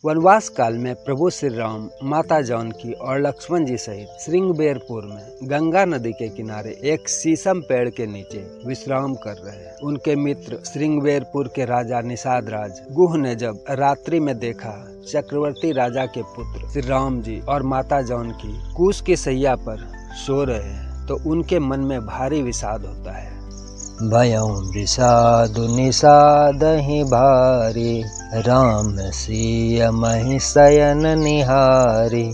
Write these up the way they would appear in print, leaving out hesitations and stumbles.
वनवास काल में प्रभु श्री राम, माता जानकी और लक्ष्मण जी सहित श्रृंगबेरपुर में गंगा नदी के किनारे एक शीशम पेड़ के नीचे विश्राम कर रहे हैं। उनके मित्र श्रृंगबेरपुर के राजा निषाद राज गुह ने जब रात्रि में देखा चक्रवर्ती राजा के पुत्र श्री राम जी और माता जानकी कुश की सैया पर सो रहे हैं तो उनके मन में भारी विषाद होता है। भयं विषादु निषादहि भारी, राम सिय महि शयन निहारी।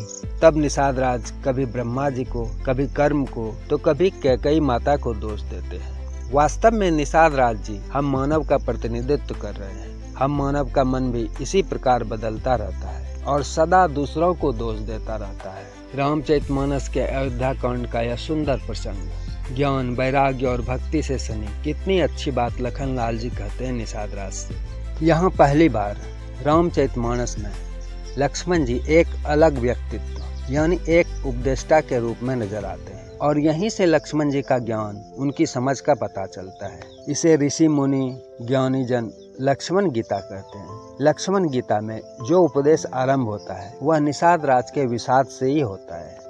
तब निषाद राज कभी ब्रह्मा जी को, कभी कर्म को, तो कभी कैकेयी माता को दोष देते हैं। वास्तव में निषाद राज जी हम मानव का प्रतिनिधित्व कर रहे हैं। हम मानव का मन भी इसी प्रकार बदलता रहता है और सदा दूसरों को दोष देता रहता है। रामचरितमानस के अयोध्या कांड का यह सुंदर प्रसंग ज्ञान, वैराग्य और भक्ति से सनी कितनी अच्छी बात लखन लाल जी कहते हैं निषाद राज से। यहाँ पहली बार रामचरितमानस में लक्ष्मण जी एक अलग व्यक्तित्व यानी एक उपदेष्टा के रूप में नजर आते हैं और यहीं से लक्ष्मण जी का ज्ञान, उनकी समझ का पता चलता है। इसे ऋषि मुनि ज्ञानी जन लक्ष्मण गीता कहते हैं। लक्ष्मण गीता में जो उपदेश आरंभ होता है वह निषाद राज के विषाद से ही होता है।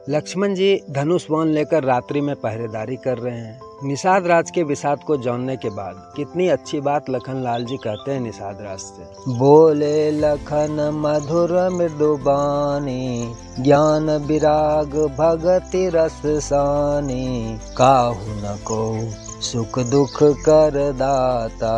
लक्ष्मण जी धनुष बाण लेकर रात्रि में पहरेदारी कर रहे हैं। निषाद राज के विषाद को जानने के बाद कितनी अच्छी बात लखन लाल जी कहते हैं निषाद राज से। बोले लखन मधुर मृदुबानी, ज्ञान विराग भगति रस सानी। काहू न को सुख दुख कर दाता,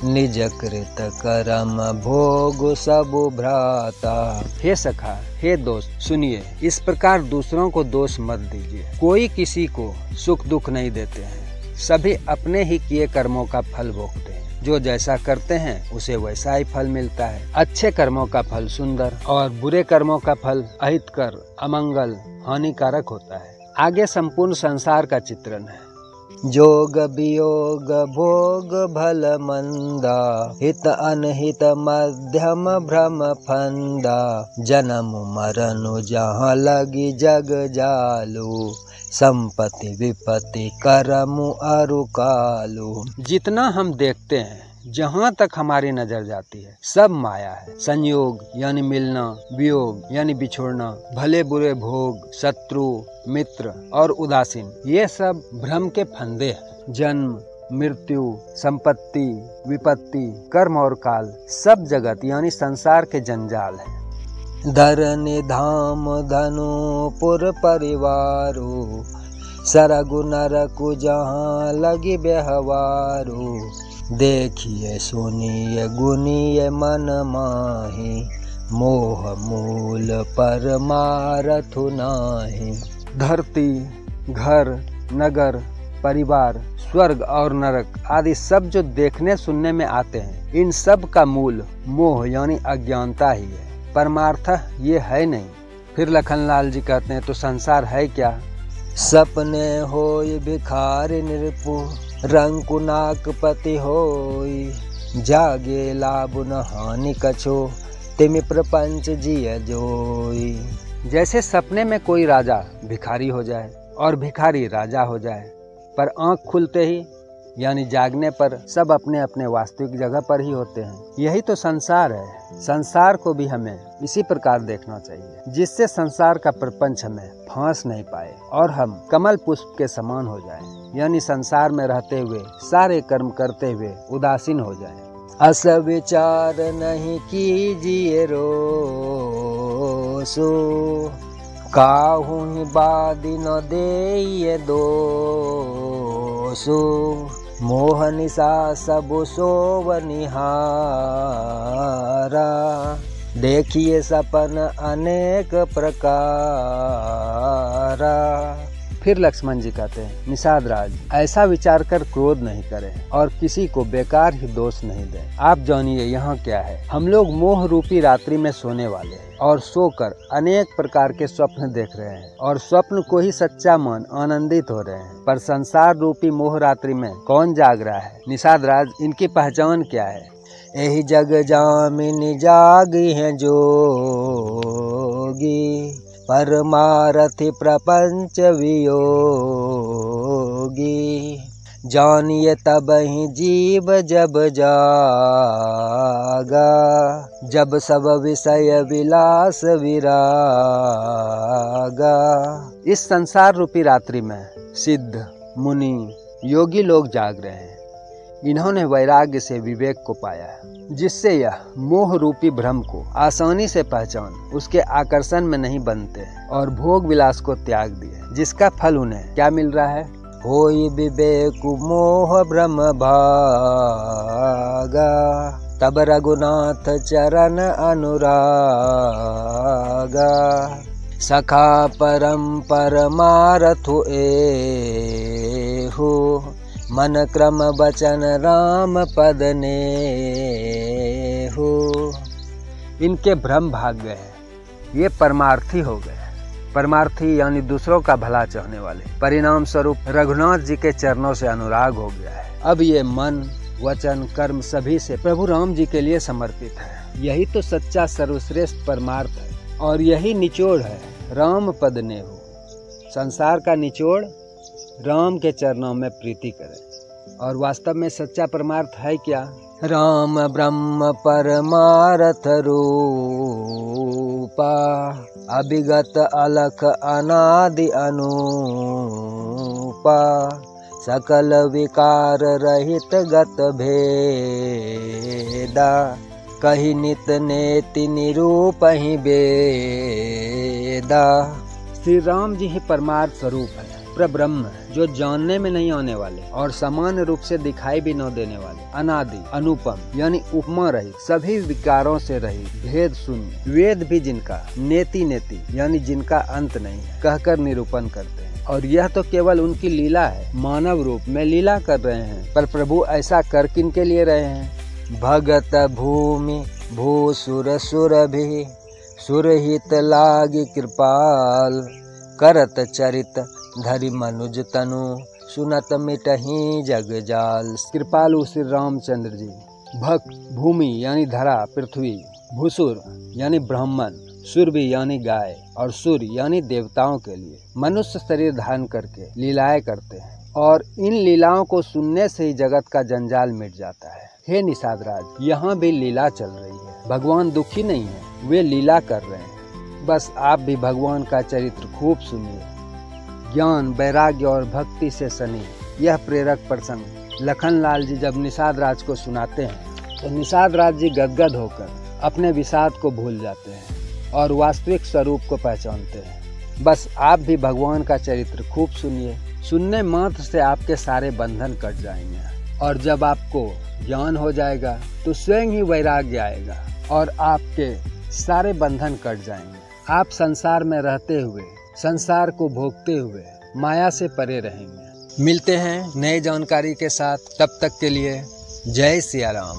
निज कृत करम भोग सब भ्राता। हे सखा, हे दोस्त, सुनिए, इस प्रकार दूसरों को दोष मत दीजिए। कोई किसी को सुख दुख नहीं देते हैं। सभी अपने ही किए कर्मों का फल भोगते हैं। जो जैसा करते हैं उसे वैसा ही फल मिलता है। अच्छे कर्मों का फल सुंदर और बुरे कर्मों का फल अहितकर, अमंगल, हानिकारक होता है। आगे संपूर्ण संसार का चित्रण है। जोग वियोग भोग भल मंदा, हित अनहित मध्यम भ्रम फंदा। जन्म मरण जहाँ लगी जग जालू, संपत्ति विपत्ति करमु अरु कालू। जितना हम देखते हैं, जहाँ तक हमारी नजर जाती है, सब माया है। संयोग यानी मिलना, वियोग यानी बिछोड़ना, भले बुरे भोग, शत्रु, मित्र और उदासीन, ये सब भ्रम के फंदे हैं। जन्म, मृत्यु, संपत्ति, विपत्ति, कर्म और काल सब जगत यानी संसार के जंजाल है। धरनि धाम धनु पुर परिवारू, सरगु नरकु जहाँ लगी व्यवहारू। देखिए सुनिए गुनिए मन माही, मोह मूल परमारथु नाही। धरती, घर, नगर, परिवार, स्वर्ग और नरक आदि सब जो देखने सुनने में आते हैं, इन सब का मूल मोह यानी अज्ञानता ही है। परमार्थ ये है नहीं। फिर लखनलाल जी कहते हैं तो संसार है क्या? सपने होय भिखारी निरपु, रंकु नाकपति होय। जागे लाभ न हानि कछो, तिमि प्रपंच जिय जोई। जैसे सपने में कोई राजा भिखारी हो जाए और भिखारी राजा हो जाए, पर आंख खुलते ही यानी जागने पर सब अपने अपने वास्तविक जगह पर ही होते हैं। यही तो संसार है। संसार को भी हमें इसी प्रकार देखना चाहिए, जिससे संसार का प्रपंच हमें फांस नहीं पाए और हम कमल पुष्प के समान हो जाएं, यानी संसार में रहते हुए सारे कर्म करते हुए उदासीन हो जाएं। अस विचार नहीं कीजिए रोसो, काहू ही बादी न देइए दोसो। मोह निशा सब सोव निहारा, देखिए सपन अनेक प्रकारा। फिर लक्ष्मण जी कहते हैं, निषाद राज, ऐसा विचार कर क्रोध नहीं करें और किसी को बेकार ही दोष नहीं दें। आप जानिए यहाँ क्या है। हम लोग मोह रूपी रात्रि में सोने वाले हैं और सोकर अनेक प्रकार के स्वप्न देख रहे हैं और स्वप्न को ही सच्चा मान आनंदित हो रहे हैं। पर संसार रूपी मोह रात्रि में कौन जाग रहा है? निषाद राज, इनकी पहचान क्या है? यही जग जामिनी जागी है जोगी, परमारथि प्रपंच वियोगी। जानिए तब ही जीव जब जागा, जब सब विषय विलास विरागा। इस संसार रूपी रात्रि में सिद्ध, मुनि, योगी लोग जाग रहे हैं। इन्होंने वैराग्य से विवेक को पाया है, जिससे यह मोह रूपी भ्रम को आसानी से पहचान उसके आकर्षण में नहीं बनते और भोग विलास को त्याग दिए, जिसका फल उन्हें क्या मिल रहा है? होई विवेक मोह भ्रम भागा, तब रघुनाथ चरण अनुरागा। सखा परम परमारथु एहु, मन क्रम बचन राम पद नेहु। इनके भ्रम भाग गए हैं, ये परमार्थी हो गए। परमार्थी यानी दूसरों का भला चाहने वाले। परिणाम स्वरूप रघुनाथ जी के चरणों से अनुराग हो गया है। अब ये मन, वचन, कर्म सभी से प्रभु राम जी के लिए समर्पित है। यही तो सच्चा सर्वश्रेष्ठ परमार्थ है और यही निचोड़ है राम पद नेहु। संसार का निचोड़ राम के चरणों में प्रीति करें। और वास्तव में सच्चा परमार्थ है क्या? राम ब्रह्म परमार्थ रूपा, अभिगत अलख अनादि अनूपा। सकल विकार रहित गत भेदा, कही नित नेति निरूप ही बेदा। श्री राम जी ही परमार्थ स्वरूप है, प्रब्रह्म है, जो जानने में नहीं आने वाले और सामान्य रूप से दिखाई भी न देने वाले, अनादि, अनुपम यानी उपमा रहित, सभी विकारों से रहित, भेद शून्य, वेद भी जिनका, नेति नेति यानी जिनका अंत नहीं है, कहकर निरूपण करते हैं। और यह तो केवल उनकी लीला है, मानव रूप में लीला कर रहे हैं। पर प्रभु ऐसा कर किन के लिए रहे हैं? भगत भूमि भूसुर सुरभि, सुरहित लागी कृपाल। करत चरित धरि मनुज तनु, सुनत मिटहि जग जाल। कृपालु श्री रामचंद्र जी। भक्त भूमि यानी धरा, पृथ्वी, भूसुर यानी ब्राह्मण, सुरभि यानी गाय और सुर यानी देवताओं के लिए मनुष्य शरीर धारण करके लीलाएं करते हैं। और इन लीलाओं को सुनने से ही जगत का जंजाल मिट जाता है। हे निषाद राज, यहाँ भी लीला चल रही है। भगवान दुखी नहीं है, वे लीला कर रहे हैं। बस आप भी भगवान का चरित्र खूब सुनिए। ज्ञान, वैराग्य और भक्ति से सनी यह प्रेरक प्रसंग लखनलाल जी जब निषाद राज को सुनाते हैं तो निषाद राज जी गदगद होकर अपने विषाद को भूल जाते हैं और वास्तविक स्वरूप को पहचानते हैं। बस आप भी भगवान का चरित्र खूब सुनिए। सुनने मात्र से आपके सारे बंधन कट जाएंगे और जब आपको ज्ञान हो जाएगा तो स्वयं ही वैराग्य आएगा और आपके सारे बंधन कट जाएंगे। आप संसार में रहते हुए, संसार को भोगते हुए माया से परे रहेंगे। मिलते हैं नए जानकारी के साथ, तब तक के लिए जय सिया राम।